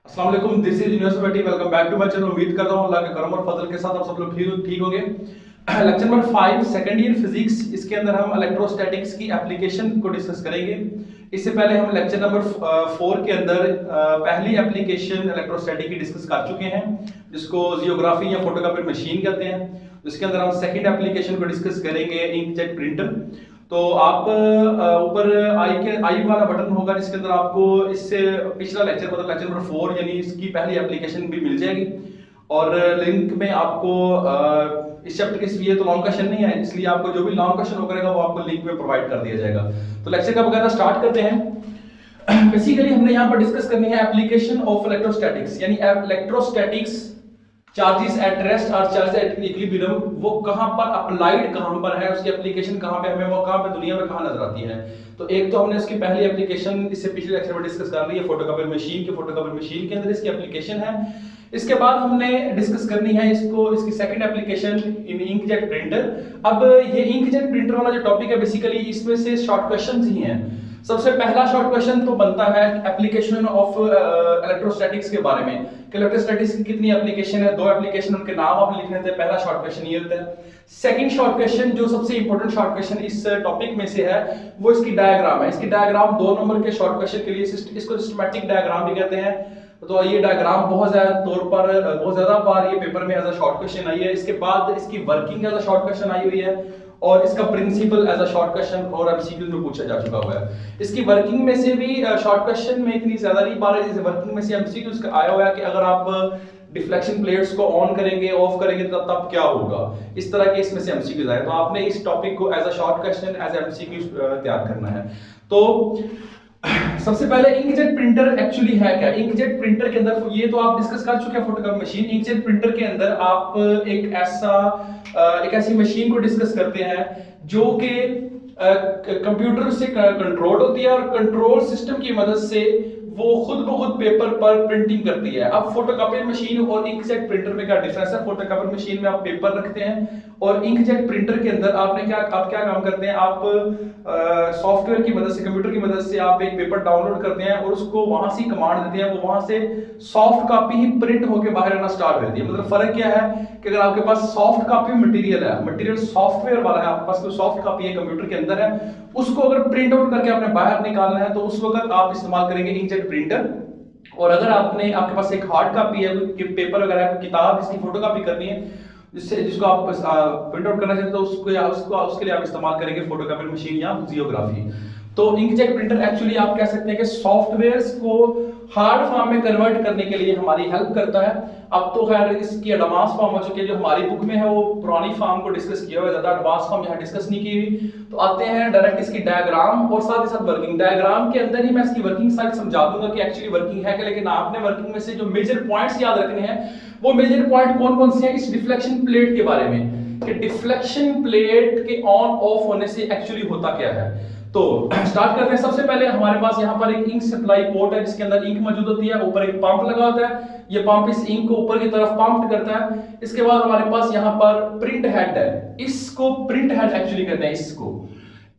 अस्सलाम वालेकुम, this is universe Bhatti. Welcome back to my channel. उम्मीद करता हूं अल्लाह के करम और फजल के साथ आप सब लोग ठीक होंगे। Lecture number 5 second year physics, इसके अंदर हम इलेक्ट्रोस्टैटिक्स की एप्लीकेशन को डिस्कस करेंगे। इससे पहले हम लेक्चर नंबर 4 के अंदर पहली एप्लीकेशन इलेक्ट्रोस्टैटिक की डिस्कस कर चुके हैं, जिसको जियोग्राफी या फोटोकॉपियर मशीन कहते हैं। इसके अंदर हम सेकंड एप्लीकेशन को डिस्कस करेंगे, इंकजेट प्रिंटर। तो आप ऊपर आई वाला बटन होगा, जिसके अंदर आपको इससे पिछला लेक्चर मतलब लेक्चर नंबर 4 यानी इसकी पहली एप्लीकेशन भी मिल जाएगी। और लिंक में आपको इस चैप्टर के लिए तो लॉन्ग क्वेश्चन नहीं है, इसलिए आपको जो भी लॉन्ग क्वेश्चन होगा वो आपको लिंक में प्रोवाइड कर दिया जाएगा। तो लेक्चर का वगैरह स्टार्ट करते हैं। बेसिकली हमने यहाँ पर डिस्कस करनी है एप्लीकेशन ऑफ इलेक्ट्रोस्टैटिक्स, यानी इलेक्ट्रोस्टैटिक्स चार्जेस एट रेस्ट और चार्जेस एट इक्विलिब्रियम, वो कहां पर अप्लाइड कहां पर है, उसकी एप्लीकेशन कहां पे हमें वो कहां पे दुनिया में कहां नजर आती है। तो एक तो हमने उसकी पहली एप्लीकेशन इससे पिछले लेक्चर में डिस्कस कर ली है, फोटोकॉपियर मशीन के अंदर इसकी एप्लीकेशन है। इसके बाद हमने डिस्कस करनी है इसकी second application in inkjet printer. अब ये इंकजेट प्रिंटर वाला जो टॉपिक है बेसिकली इसमें से शॉर्ट क्वेश्चंस ही हैं। सबसे पहला शॉर्ट क्वेश्चन तो बनता है एप्लीकेशन ऑफ इलेक्ट्रोस्टैटिक्स के बारे में कि इलेक्ट्रोस्टैटिक्स की कितनी एप्लीकेशन है, 2 एप्लीकेशन, उनके नाम आप लिखने थे। पहला शॉर्ट क्वेश्चन ये होता है। सेकंड शॉर्ट क्वेश्चन जो सबसे इंपॉर्टेंट शॉर्ट क्वेश्चन इस टॉपिक में से है वो इसकी डायग्राम है। इसकी डायग्राम 2 नंबर के शॉर्ट क्वेश्चन के लिए इसको सिस्टमैटिक डायग्राम भी कहते हैं। तो ये डायग्राम बहुत ज्यादा बार ये पेपर में एज अ शॉर्ट क्वेश्चन आई है। इसके बाद इसकी working as a short question आई हुई है और इसका principal as a short question और एमसीक्यू में पूछा जा चुका हुआ है। इसकी वर्किंग में से भी शॉर्ट क्वेश्चन में इतनी ज्यादा नहीं बार है, जैसे वर्किंग में से एमसीक्यू का आया हुआ है कि अगर आप डिफ्लेक्शन प्लेट्स को ऑन करेंगे ऑफ करेंगे तब क्या होगा, इस तरह के इसमें से एमसीक्यूज आए। तो आपने इस टॉपिक को as a short question as MCQ तैयार करना है। तो सबसे पहले इंकजेट प्रिंटर एक्चुअली है क्या। इंकजेट प्रिंटर के अंदर ये तो आप डिस्कस कर चुके हैं फोटोकॉपी मशीन। इंकजेट प्रिंटर के अंदर आप एक ऐसी मशीन को डिस्कस करते हैं जो कि कंप्यूटर से कंट्रोल होती है और कंट्रोल सिस्टम की मदद से वो खुद ब खुद पेपर पर प्रिंटिंग करती है। अब फोटोकॉपियर मशीन और इंकजेट प्रिंटर में क्या डिफरेंस है। फोटोकॉपियर मशीन में आप पेपर रखते हैं और इंकजेट प्रिंटर के अंदर आप क्या काम करते हैं, आप सॉफ्टवेयर की मदद से, कंप्यूटर की मदद से आप एक पेपर डाउनलोड करते हैं और उसको वहां से कमांड देते हैं, वो वहां से सॉफ्ट कॉपी ही प्रिंट होकर बाहर आना स्टार्ट हो जाती है। मतलब फर्क क्या है कि अगर आपके पास सॉफ्ट कॉपी मटेरियल है, मटेरियल सॉफ्टवेयर वाला है, आपके पास कोई सॉफ्ट कॉपी है कंप्यूटर के अंदर है, उसको अगर प्रिंट आउट करके आपने बाहर निकालना है तो उस वक्त आप इस्तेमाल करेंगे इंकजेट प्रिंटर। और अगर आपके पास एक हार्ड कॉपी है, पेपर वगैरह है, किताब जिसकी फोटोकॉपी करनी है, जिसको आप प्रिंट आउट करना चाहते हैं, तो उसके लिए आप इस्तेमाल करेंगे फोटोकॉपियर मशीन या जियोग्राफी। तो इंकजेट प्रिंटर एक्चुअली आप कह सकते हैं कि सॉफ्टवेयर्स को हार्ड फॉर्म में कन्वर्ट करने के लिए हमारी हेल्प करता है। अब तो खैर इसकी एडवांस फॉर्म हो चुकी है, जो हमारी बुक में है वो पुरानी फॉर्म को डिस्कस किया हुआ है, ज्यादा एडवांस फॉर्म यहाँ डिस्कस नहीं की हुई। तो आते हैं डायरेक्ट इसकी डायग्राम और साथ ही साथ वर्किंग। डायग्राम के अंदर ही मैं इसकी वर्किंग साइड समझा दूंगा कि एक्चुअली वर्किंग है क्या, लेकिन आपने वर्किंग में से जो मेजर पॉइंट्स याद रखने हैं वो मेजर पॉइंट कौन कौन से हैं इस डिफ्लेक्शन प्लेट के बारे में, कि डिफ्लेक्शन प्लेट के ऑन ऑफ होने से एक्चुअली होता क्या है। तो स्टार्ट करते हैं। सबसे पहले हमारे पास यहाँ पर एक इंक सप्लाई पोर्ट है जिसके अंदर इंक मौजूद होती है, ऊपर एक पंप लगा होता है, ये पंप इस इंक को ऊपर की तरफ पंप करता है। इसके बाद हमारे पास यहाँ पर प्रिंट हेड है, इसको प्रिंट हेड एक्चुअली कहते हैं।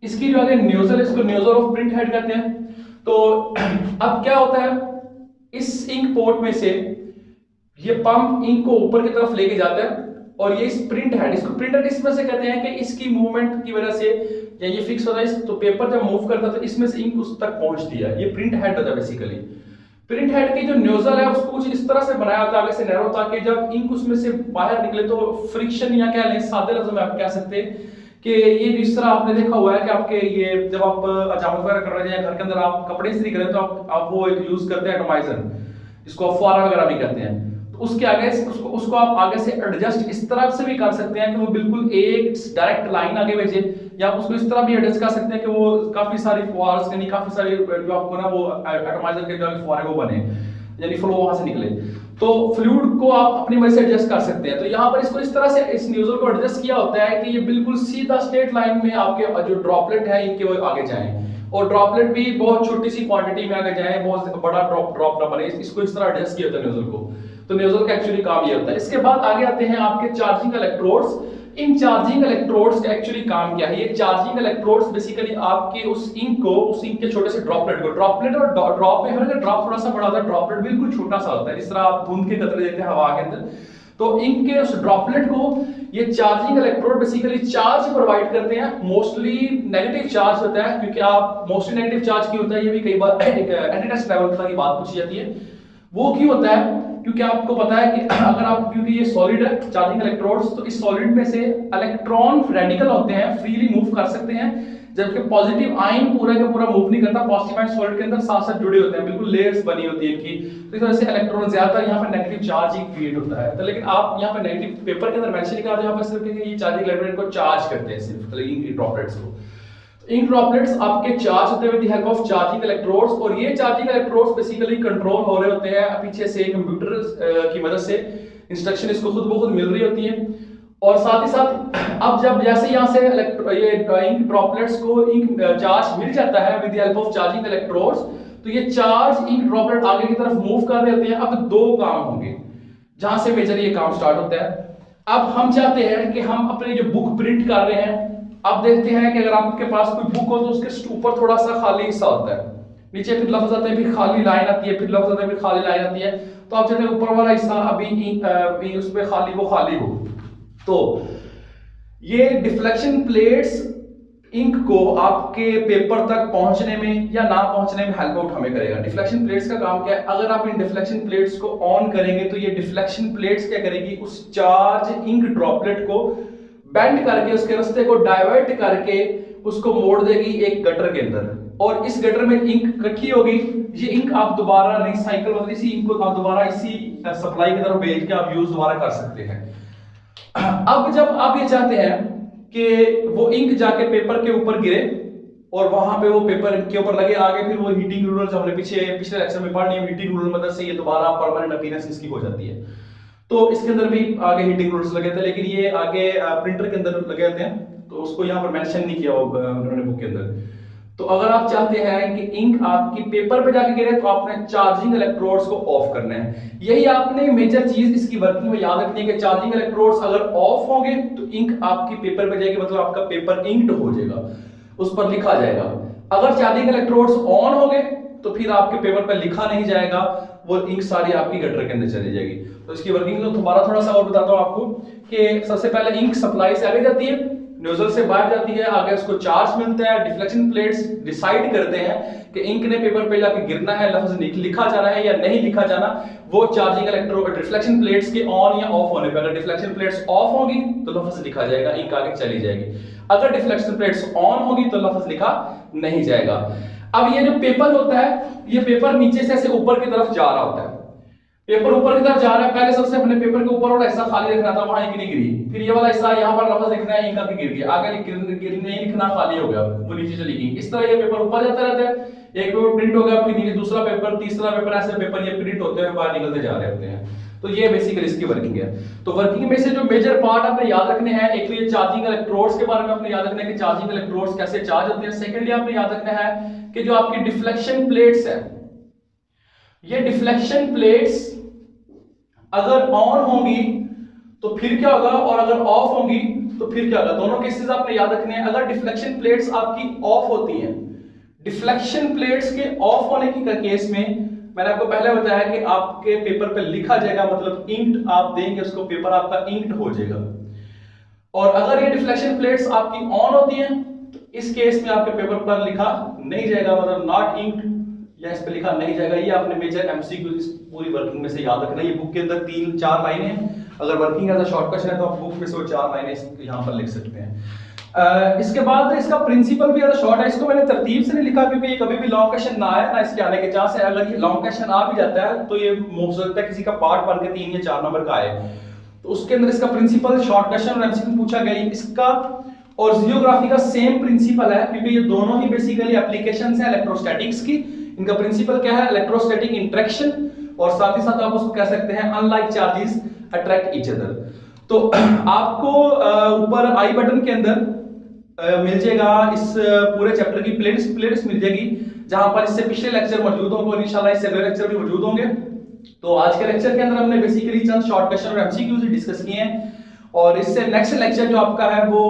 इसकी जो आगे न्यूजल है, इसको न्यूजल ऑफ प्रिंट हेड कहते हैं। तो अब क्या होता है, इस इंक पोर्ट में से ये पंप इंक को ऊपर की तरफ लेके जाता है और ये इस प्रिंट हेड, इसको प्रिंट हेड इसमें से कहते हैं कि इसकी मूवमेंट की वजह से या ये फिक्स होता है, तो पेपर जब मूव करता है तो इसमें से इंक उस तक पहुंचती है, ये प्रिंट हेड होता है बेसिकली। प्रिंट हेड की जो नोजल है उसको कुछ इस तरह से बनाया होता है आगे से नैरो, ताकि जब इंक उसमें से बाहर निकले तो फ्रिक्शन या कह लें सादे लफ्जों में आप कह सकते हैं कि ये जिस तरह आपने देखा हुआ है कि आपके ये जब आप हजामत वगैरह कर रहे हैं घर के अंदर आप कपड़े इस्त्री कर रहे हैं तो आप वो एक यूज करते हैं एटमाइजर, जिसको आप फुआरा वगैरह भी कहते हैं। तो उसके आगे उसको आप आगे से एडजस्ट इस तरह से भी कर सकते हैं कि वो बिल्कुल एक डायरेक्ट लाइन आगे भेजे, या आप उसको इस तरह भी एडजस्ट कर सकते हैं कि वो काफी सारी फुआर्स यानी काफी सारी जो आपको ना वो एटमाइजर के जो फुआरे वो बने, यानी फ्लो वहां से निकले। तो फ्लूइड को आप अपनी मर्जी से एडजस्ट कर सकते हैं। तो यहाँ पर इसको इस तरह से इस न्यूजल को एडजस्ट किया होता है कि ये बिल्कुल सीधा स्ट्रेट लाइन में आपके जो ड्रॉपलेट है इनके वो आगे जाएं, और ड्रॉपलेट भी बहुत छोटी सी क्वांटिटी में आगे जाए, बहुत बड़ा ड्रॉप ना बने। इसको इस तरह एडजस्ट किया होता है न्यूजल को। तो न्यूजल का एक्चुअली काम ये होता है। इसके बाद आगे आते हैं आपके चार्जिंग इलेक्ट्रोड्स। इन चार्जिंग इलेक्ट्रोड्स का एक्चुअली काम क्या है? ये चार्जिंग इलेक्ट्रोड्स बेसिकली आपके उस इंक के छोटे से ड्रॉपलेट और ड्रॉप में फर्क है। ड्रॉप थोड़ा सा बड़ा होता है, ड्रॉपलेट बिल्कुल छोटा सा होता है, जिस तरह आप बूंद के कतरे देते हैं हवा के अंदर। तो इंक के उस ड्रॉपलेट को ये charging electrode basically charge provide करते हैं। मोस्टली नेगेटिव चार्ज होता है, क्योंकि आप मोस्टली नेगेटिव चार्ज क्यों होता है, ये भी कई बार एंटीटेस्ट लेवल की बात पूछी जाती है। वो क्यों होता है? क्योंकि आपको पता है कि अगर आप, क्योंकि ये सॉलिड है चार्जिंग इलेक्ट्रोड्स, तो इस सॉलिड में से इलेक्ट्रॉन रेडिकल होते हैं, फ्रीली मूव कर सकते हैं, जबकि पॉजिटिव आयन पूरा का पूरा मूव नहीं करता। पॉजिटिव आयन सॉलिड के अंदर साथ साथ जुड़े होते हैं, बिल्कुल लेयर्स बनी होती है इनकी। तो इस वजह से इलेक्ट्रॉन ज्यादातर यहाँ पर नेगेटिव चार्ज ही क्रिएट होता है। तो लेकिन आप यहाँ पर नेगेटिव पेपर के अंदर मेंशन नहीं कर रहे, यहाँ पर सिर्फ ये चार्जिंग इलेक्ट्रोड को चार्ज करते हैं सिर्फ, इन ड्रॉपलेट्स को। इंक ड्रॉपलेट्स आपके चार्ज होते हैं with the help of charging electrodes, और ये चार्जिंग इलेक्ट्रोड्स बेसिकली कंट्रोल हो रहे होते हैं पीछे से कंप्यूटर की मदद से। इंस्ट्रक्शन इसको खुद ब खुद मिल रही होती है। और साथ ही साथ अब जब जैसे यहाँ से ये इंक ड्रॉपलेट्स को इंक चार्ज मिल जाता है with the help of charging electrodes, तो ये चार्ज इंक ड्रॉपलेट आगे की तरफ मूव कर रहे होते हैं। अब दो काम होंगे जहां से मेजर ये काम स्टार्ट होता है। अब हम चाहते हैं कि हम अपनी जो बुक प्रिंट कर रहे हैं, अब देखते हैं कि अगर आपके पास कोई बुक हो तो उसके ऊपर थोड़ा सा खाली हिस्सा होता है, नीचे फिर लफ्ज आता है, फिर खाली लाइन आती है, फिर लफ्ज आता है, फिर खाली लाइन आती है। तो आप चाहते हैं ऊपर वाला हिस्सा अभी उसमें खाली वो खाली हो। तो ये डिफ्लेक्शन प्लेट्स इंक को आपके पेपर तक पहुंचने में या ना पहुंचने में हेल्प आउट हमें करेगा। डिफ्लेक्शन प्लेट्स का काम क्या है? अगर आप इन डिफ्लेक्शन प्लेट्स को ऑन करेंगे तो ये डिफ्लेक्शन प्लेट्स क्या करेगी? उस चार्ज इंक ड्रॉपलेट को बेंड करके, उसके रास्ते को डाइवर्ट करके उसको मोड़ देगी एक गटर के अंदर, और इस गटर में इंक इकट्ठी होगी। ये इंक आप दोबारा रिसाइकल, मतलब इसी इंक को आप दोबारा इसी सप्लाई की तरफ भेज के आप यूज दोबारा कर सकते हैं। अब जब आप ये चाहते हैं कि वो इंक जाके पेपर के ऊपर गिरे और वहां पे वो पेपर के ऊपर लगे आगे, फिर वो हीटिंग रूलर जो हमने पिछले लेक्चर में पढ़ लिया, हीटिंग रूलर मदद से ये दोबारा परमानेंट अपीयरेंस इसकी हो जाती है। तो इसके अंदर भी आगे हीटिंग रूलर्स लगे थे, लेकिन ये आगे प्रिंटर के अंदर लगे होते हैं, तो उसको यहाँ पर मेंशन नहीं किया उन्होंने बुक के अंदर। तो अगर आप चाहते हैं कि इंक आपकी पेपर पे जाके गिरे, तो आपने चार्जिंग इलेक्ट्रोड्स को ऑफ करना है। यही आपने मेजर चीज इसकी वर्किंग में याद रखनी है कि चार्जिंग इलेक्ट्रोड्स अगर ऑफ होंगे तो इंक आपकी पेपर पे जाएगी, मतलब आपका पेपर इंक्ड हो जाएगा, उस पर लिखा जाएगा। अगर चार्जिंग इलेक्ट्रोड्स ऑन होंगे तो फिर आपके पेपर पर लिखा नहीं जाएगा, वो इंक सारी आपकी गटर के अंदर चली जाएगी। तो इसकी वर्किंग तो दोबारा थोड़ा सा और बताता हूं आपको कि सबसे पहले इंक सप्लाई से आगे जाती है, नोजल से बाहर जाती है, आगे उसको चार्ज मिलता है। डिफ्लेक्शन प्लेट्स डिसाइड करते हैं कि इंक ने पेपर पे जाके गिरना है, लफ्ज लिखा जाना है या नहीं लिखा जाना। वो चार्जिंग इलेक्ट्रोड डिफ्लेक्शन प्लेट्स के ऑन या ऑफ होने पे, अगर डिफ्लेक्शन प्लेट्स ऑफ होगी तो लफ्ज लिखा जाएगा, इंक आगे चली जाएगी। अगर डिफ्लेक्शन प्लेट्स ऑन होगी तो लफ्ज लिखा नहीं जाएगा। अब ये जो पेपर होता है, ये पेपर नीचे से ऐसे ऊपर की तरफ जा रहा होता है। पेपर ऊपर की तरफ जा रहा है, पहले सबसे अपने पेपर के ऊपर वाला हिस्सा खाली रखना था, वहां इंक नहीं गिरी। फिर ये वाला हिस्सा यहाँ पर लफ्ज लिखना है, इंक आगे गिर गया, आगे नहीं लिखना, खाली हो गया, वो नीचे चली गई। इस तरह ये पेपर ऊपर जाता रहता है, एक पेपर प्रिंट हो गया, फिर नीचे दूसरा पेपर, तीसरा पेपर, ऐसे पेपर ये प्रिंट होते हुए बाहर निकलते जा रहे होते हैं। तो ये बेसिकली इसकी वर्किंग है। तो वर्किंग में से जो मेजर पार्ट आपने याद रखने हैं, एक तो ये चार्जिंग इलेक्ट्रोड्स के बारे में आपने याद रखना है कि चार्जिंग इलेक्ट्रोड्स कैसे चार्ज होते हैं। सेकेंडली आपने याद रखना है कि जो आपकी डिफ्लेक्शन प्लेट्स है, ये डिफ्लेक्शन प्लेट्स अगर ऑन होंगी तो फिर क्या होगा, और अगर ऑफ होंगी तो फिर क्या होगा। दोनों केसेस आपने याद रखने हैं। अगर डिफ्लेक्शन प्लेट्स आपकी ऑफ होती हैं, डिफ्लेक्शन प्लेट्स के ऑफ होने की केस में मैंने आपको पहले बताया कि आपके पेपर पे लिखा जाएगा, मतलब इंक्ड आप देंगे उसको, पेपर आपका इंक्ड हो जाएगा। और अगर ये डिफ्लेक्शन प्लेट्स आपकी ऑन होती हैं तो इस केस में आपके पेपर पर लिखा नहीं जाएगा, मतलब नॉट इंक्ड, या इस पे लिखा नहीं जाएगा। ये आपने मेजर एमसीक्यू इस पूरी वर्किंग में से याद रखना है। ये बुक के अंदर 3-4 लाइनें हैं, अगर working as a short question है तो आप बुक में से वो 4 लाइनें यहाँ पर लिख सकते हैं। इसके बाद इसका प्रिंसिपल भी ज़्यादा शॉर्ट है, इसको मैंने तरतीब से नहीं लिखा क्योंकि ये कभी भी लॉन्ग क्वेश्चन ना आए ना इसके आने के चांस है। अगर ये लॉन्ग क्वेश्चन आ भी जाता है तो ये हो सकता है किसी का पार्ट बन के 3 या 4 नंबर का आए, तो उसके अंदर इसका प्रिंसिपल शॉर्ट क्वेश्चन और एमसीक्यू पूछा गया। इसका और जियोग्राफी का सेम प्रिंसिपल है क्योंकि ये दोनों ही बेसिकली एप्लीकेशंस हैं इलेक्ट्रोस्टैटिक्स की। इनका प्रिंसिपल क्या है? इलेक्ट्रोस्टैटिक इंटरेक्शन, और साथ ही साथ आप उसको कह सकते हैं unlike charges attract each other. तो आपको ऊपर आई बटन के अंदर मिल जाएगा इस पूरे चैप्टर की प्लेलिस्ट मिल जाएगी, जहां पर इससे पिछले लेक्चर मौजूद होंगे और इंशाल्लाह इससे अगले लेक्चर भी मौजूद होंगे। तो आज के लेक्चर के अंदर हमने बेसिकली चंद शॉर्ट क्वेश्चन और एमसीक्यूज डिस्कस किए हैं, और इससे नेक्स्ट लेक्चर जो आपका है वो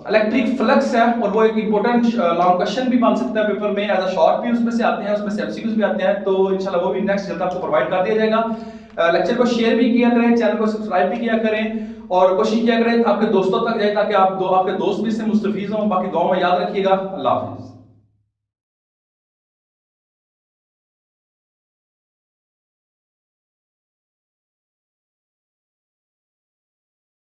इलेक्ट्रिक फ्लक्स है, और वो एक इंपॉर्टेंट लॉन्ग क्वेश्चन भी बन सकता है पेपर में, एज अ शॉर्ट भी उसमें से आते हैं, उसमें से एमसीक्यूज भी आते हैं, तो इंशाल्लाह वो भी नेक्स्ट जल्द आपको प्रोवाइड कर दिया जाएगा। लेक्चर को शेयर भी किया करें, चैनल को सब्सक्राइब भी किया करें, और कोशिश किया करें आपके दोस्तों तक जाए ताकि आपके दोस्त भी इससे मुस्तफीज हों। बाकी दुआ में याद रखिएगा। अल्लाह हाफिज़।